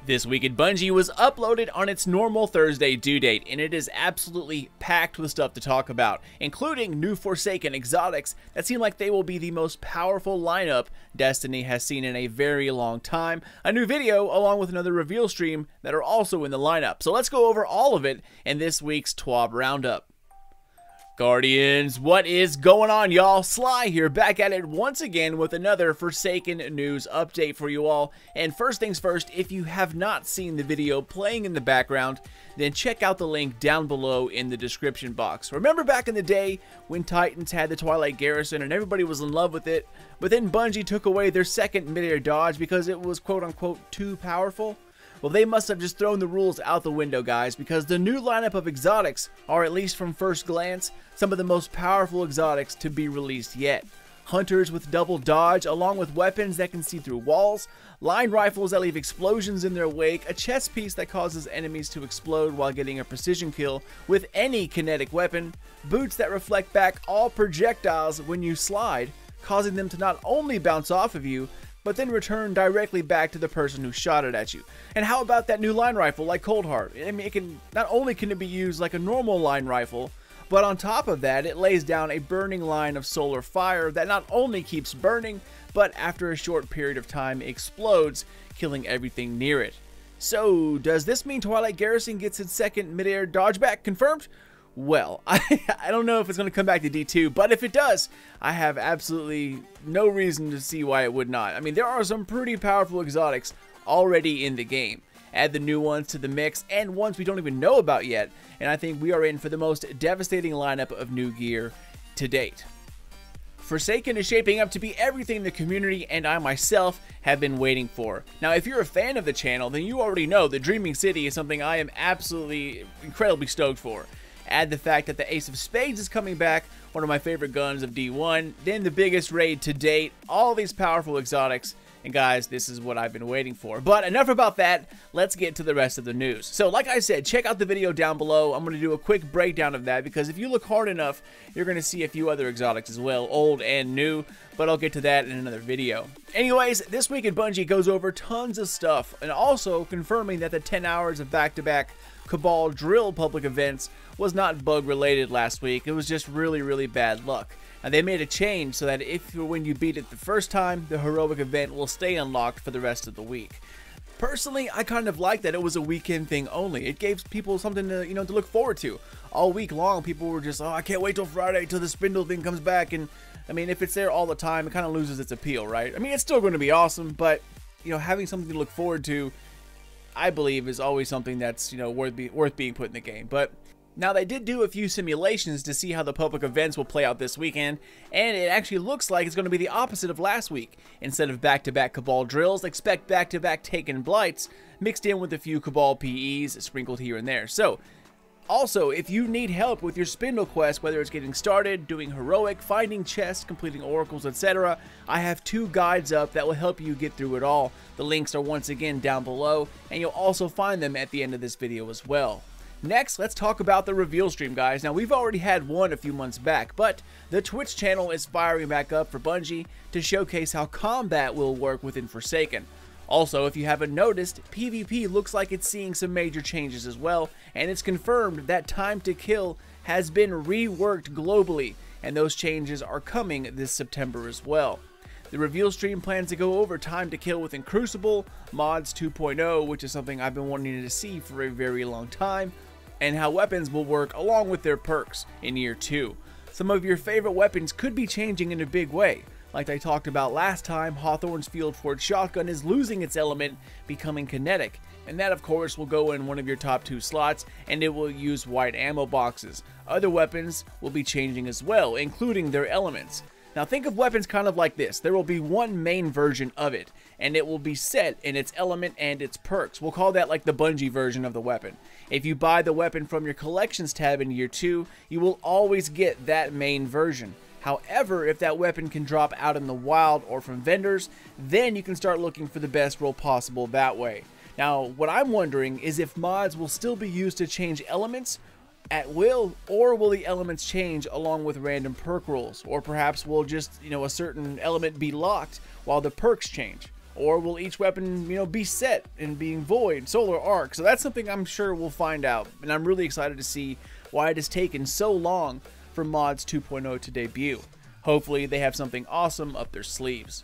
This Week at Bungie was uploaded on its normal Thursday due date, and it is absolutely packed with stuff to talk about, including new Forsaken exotics that seem like they will be the most powerful lineup Destiny has seen in a very long time, a new video along with another reveal stream that are also in the lineup. So let's go over all of it in this week's TWAB Roundup. Guardians, what is going on, y'all? Sly here, back at it once again with another Forsaken news update for you all. And first things first, if you have not seen the video playing in the background, then check out the link down below in the description box. Remember back in the day when Titans had the Twilight Garrison and everybody was in love with it, but then Bungie took away their second mid-air dodge because it was quote-unquote too powerful? Well, they must have just thrown the rules out the window, guys, because the new lineup of exotics are, at least from first glance, some of the most powerful exotics to be released yet. Hunters with double dodge, along with weapons that can see through walls, line rifles that leave explosions in their wake, a chest piece that causes enemies to explode while getting a precision kill with any kinetic weapon, boots that reflect back all projectiles when you slide, causing them to not only bounce off of you, but then return directly back to the person who shot it at you. And how about that new line rifle like Cold Heart? I mean, not only can it be used like a normal line rifle, but on top of that, it lays down a burning line of solar fire that not only keeps burning, but after a short period of time explodes, killing everything near it. So, does this mean Twilight Garrison gets its second mid-air dodge back confirmed? Well, I don't know if it's going to come back to D2, but if it does, I have absolutely no reason to see why it would not. I mean, there are some pretty powerful exotics already in the game. Add the new ones to the mix, and ones we don't even know about yet, and I think we are in for the most devastating lineup of new gear to date. Forsaken is shaping up to be everything the community and I myself have been waiting for. Now, if you're a fan of the channel, then you already know that Dreaming City is something I am absolutely incredibly stoked for. Add the fact that the Ace of Spades is coming back, one of my favorite guns of D1, then the biggest raid to date, all these powerful exotics, and guys, this is what I've been waiting for. But enough about that, let's get to the rest of the news. So like I said, check out the video down below. I'm going to do a quick breakdown of that because if you look hard enough, you're going to see a few other exotics as well, old and new, but I'll get to that in another video. Anyways, this week at Bungie goes over tons of stuff, and also confirming that the 10 hours of back-to-back Cabal drill public events was not bug related last week. It was just really bad luck. Now they made a change so that when you beat it the first time, the heroic event will stay unlocked for the rest of the week. Personally, I kind of like that it was a weekend thing only. It gave people something to, to look forward to. All week long, people were just, oh, I can't wait till Friday till the spindle thing comes back. And I mean, if it's there all the time, it kind of loses its appeal, right? I mean, it's still going to be awesome, but having something to look forward to, I believe, is always something that's worth being put in the game. But now they did do a few simulations to see how the public events will play out this weekend, and it actually looks like it's going to be the opposite of last week. Instead of back-to-back Cabal drills, expect back-to-back Taken Blights mixed in with a few Cabal PEs sprinkled here and there. So, also, if you need help with your Spindle quest, whether it's getting started, doing heroic, finding chests, completing oracles, etc., I have 2 guides up that will help you get through it all. The links are once again down below, and you'll also find them at the end of this video as well. Next, let's talk about the reveal stream, guys. Now, we've already had one a few months back, but the Twitch channel is firing back up for Bungie to showcase how combat will work within Forsaken. Also, if you haven't noticed, PvP looks like it's seeing some major changes as well, and it's confirmed that time to kill has been reworked globally, and those changes are coming this September as well. The reveal stream plans to go over time to kill within Crucible, Mods 2.0, which is something I've been wanting to see for a very long time, and how weapons will work along with their perks in Year 2. Some of your favorite weapons could be changing in a big way. Like I talked about last time, Hawthorne's Field Forge Shotgun is losing its element, becoming kinetic, and that of course will go in one of your top 2 slots, and it will use white ammo boxes. Other weapons will be changing as well, including their elements. Now think of weapons kind of like this. There will be one main version of it, and it will be set in its element and its perks. We'll call that like the Bungie version of the weapon. If you buy the weapon from your collections tab in Year 2, you will always get that main version. However, if that weapon can drop out in the wild or from vendors, then you can start looking for the best roll possible that way. Now, what I'm wondering is if mods will still be used to change elements at will, or will the elements change along with random perk rolls, or perhaps will just, a certain element be locked while the perks change. Or will each weapon, be set in being void, solar, arc? So that's something I'm sure we'll find out, and I'm really excited to see why it has taken so long for Mods 2.0 to debut. Hopefully they have something awesome up their sleeves.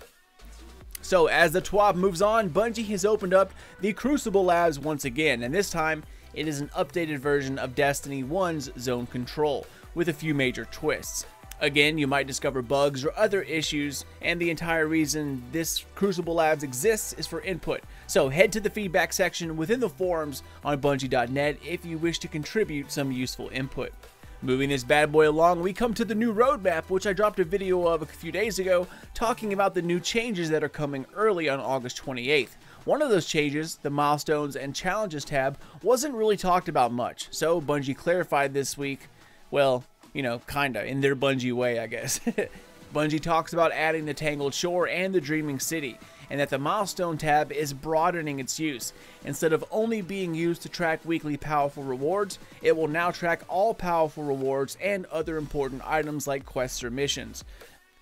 So as the TWAB moves on, Bungie has opened up the Crucible labs once again, and this time it is an updated version of Destiny 1's Zone Control, with a few major twists. Again, you might discover bugs or other issues, and the entire reason this Crucible Labs exists is for input. So head to the feedback section within the forums on Bungie.net if you wish to contribute some useful input. Moving this bad boy along, we come to the new roadmap, which I dropped a video of a few days ago, talking about the new changes that are coming early on August 28th. One of those changes, the Milestones and Challenges tab, wasn't really talked about much, so Bungie clarified this week, well, kinda, in their Bungie way, I guess. Bungie talks about adding the Tangled Shore and the Dreaming City, and that the Milestone tab is broadening its use. Instead of only being used to track weekly powerful rewards, it will now track all powerful rewards and other important items like quests or missions.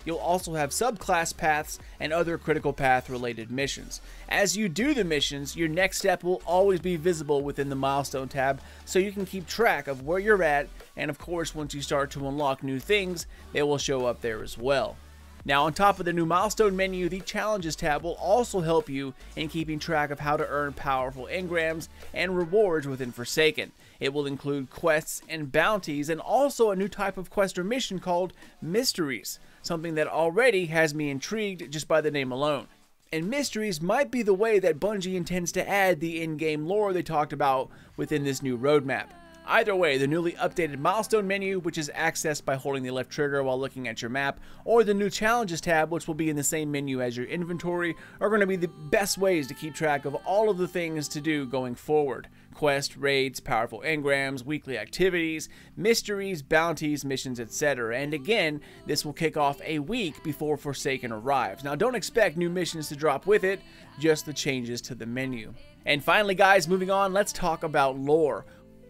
You'll also have subclass paths and other critical path related missions. As you do the missions, your next step will always be visible within the Milestone tab, so you can keep track of where you're at, and of course once you start to unlock new things, they will show up there as well. Now on top of the new Milestone menu, the Challenges tab will also help you in keeping track of how to earn powerful engrams and rewards within Forsaken. It will include quests and bounties, and also a new type of quest or mission called Mysteries, something that already has me intrigued just by the name alone. And Mysteries might be the way that Bungie intends to add the in-game lore they talked about within this new roadmap. Either way, the newly updated Milestone menu, which is accessed by holding the left trigger while looking at your map, or the new Challenges tab, which will be in the same menu as your inventory, are going to be the best ways to keep track of all of the things to do going forward. Quests, raids, powerful engrams, weekly activities, mysteries, bounties, missions, etc. And again, this will kick off a week before Forsaken arrives. Now don't expect new missions to drop with it, just the changes to the menu. And finally guys, moving on, let's talk about lore.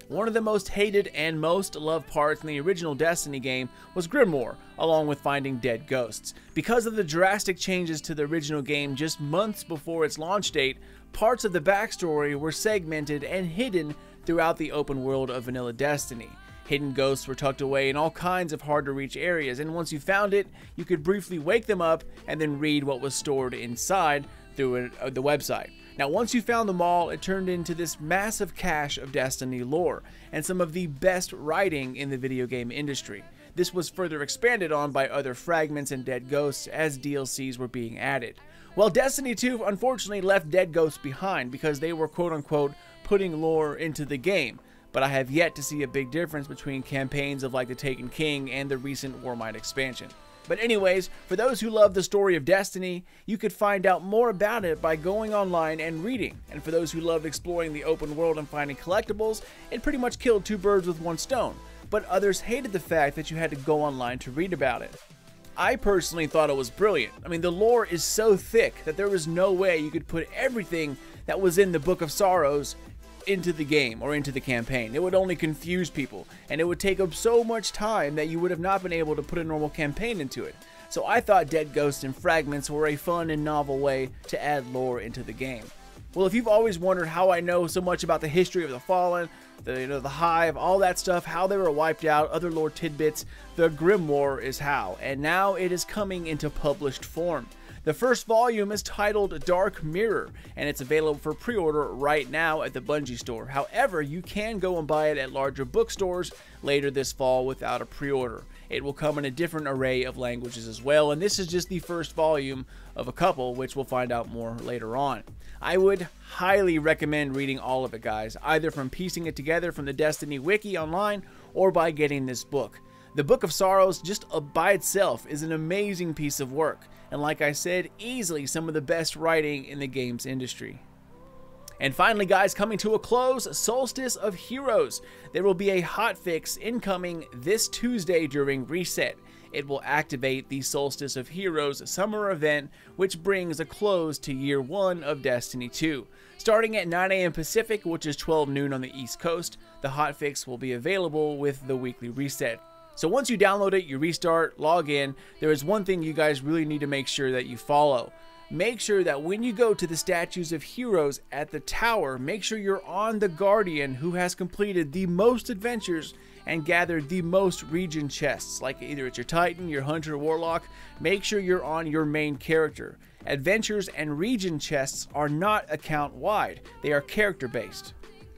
One of the most hated and most loved parts in the original Destiny game was Grimoire, along with finding dead ghosts. Because of the drastic changes to the original game just months before its launch date, parts of the backstory were segmented and hidden throughout the open world of vanilla Destiny. Hidden ghosts were tucked away in all kinds of hard to reach areas, and once you found it, you could briefly wake them up and then read what was stored inside through the website. Now once you found them all, it turned into this massive cache of Destiny lore, and some of the best writing in the video game industry. This was further expanded on by other fragments and dead ghosts as DLCs were being added. Well, Destiny 2 unfortunately left dead ghosts behind because they were quote-unquote putting lore into the game, but I have yet to see a big difference between campaigns of like the Taken King and the recent Warmind expansion. But anyways, for those who love the story of Destiny, you could find out more about it by going online and reading. And for those who love exploring the open world and finding collectibles, it pretty much killed two birds with one stone. But others hated the fact that you had to go online to read about it. I personally thought it was brilliant. I mean, the lore is so thick that there was no way you could put everything that was in the Book of Sorrows into the game or into the campaign. It would only confuse people, and it would take up so much time that you would have not been able to put a normal campaign into it. So I thought Dead Ghosts and Fragments were a fun and novel way to add lore into the game. Well, if you've always wondered how I know so much about the history of the Fallen, the Hive, all that stuff, how they were wiped out, other lore tidbits, the Grimoire is how, and now it is coming into published form. The first volume is titled Dark Mirror, and it's available for pre-order right now at the Bungie store. However, you can go and buy it at larger bookstores later this fall without a pre-order. It will come in a different array of languages as well, and this is just the first volume of a couple, which we'll find out more later on. I would highly recommend reading all of it, guys, either from piecing it together from the Destiny wiki online or by getting this book. The Book of Sorrows, just by itself, is an amazing piece of work, and like I said, easily some of the best writing in the games industry. And finally, guys, coming to a close, Solstice of Heroes. There will be a hotfix incoming this Tuesday during Reset. It will activate the Solstice of Heroes summer event, which brings a close to year 1 of Destiny 2. Starting at 9 AM Pacific, which is 12 noon on the East Coast, the hotfix will be available with the weekly reset. So once you download it, you restart, log in, there is one thing you guys really need to make sure that you follow. make sure that when you go to the statues of heroes at the tower, make sure you're on the Guardian who has completed the most adventures and gathered the most region chests, like either it's your Titan, your Hunter, or Warlock. Make sure you're on your main character. Adventures and region chests are not account wide, they are character based.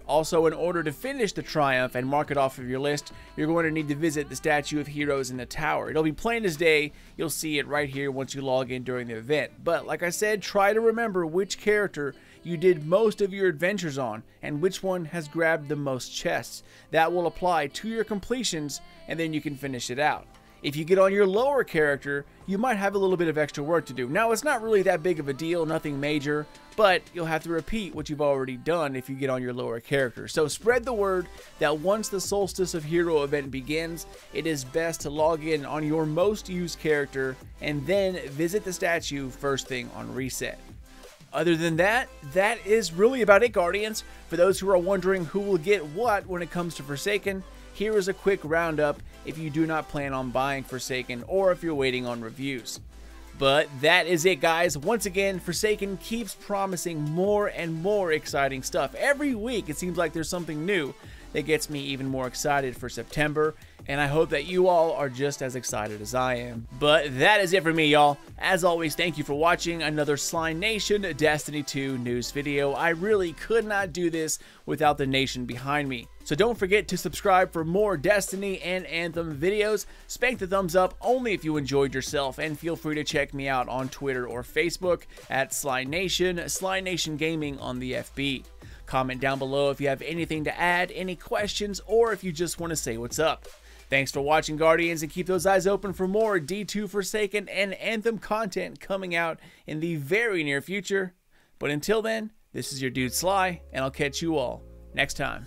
Also, in order to finish the Triumph and mark it off of your list, you're going to need to visit the Statue of Heroes in the tower. It'll be plain as day. You'll see it right here once you log in during the event. But like I said, try to remember which character you did most of your adventures on and which one has grabbed the most chests. That will apply to your completions, and then you can finish it out. If you get on your lower character, you might have a little bit of extra work to do. Now, it's not really that big of a deal, nothing major, but you'll have to repeat what you've already done if you get on your lower character. So spread the word that once the Solstice of Hero event begins, it is best to log in on your most used character and then visit the statue first thing on reset. Other than that, that is really about it, Guardians. For those who are wondering who will get what when it comes to Forsaken, here is a quick roundup if you do not plan on buying Forsaken or if you're waiting on reviews. But that is it, guys. Once again, Forsaken keeps promising more and more exciting stuff. Every week it seems like there's something new that gets me even more excited for September, and I hope that you all are just as excited as I am. But that is it for me, y'all. As always, thank you for watching another Slime Nation Destiny 2 news video. I really could not do this without the nation behind me. So don't forget to subscribe for more Destiny and Anthem videos. Spank the thumbs up only if you enjoyed yourself, and feel free to check me out on Twitter or Facebook at Slime Nation Gaming on the FB. Comment down below if you have anything to add, any questions, or if you just want to say what's up. Thanks for watching, Guardians, and keep those eyes open for more D2 Forsaken and Anthem content coming out in the very near future. But until then, this is your dude Sly, and I'll catch you all next time.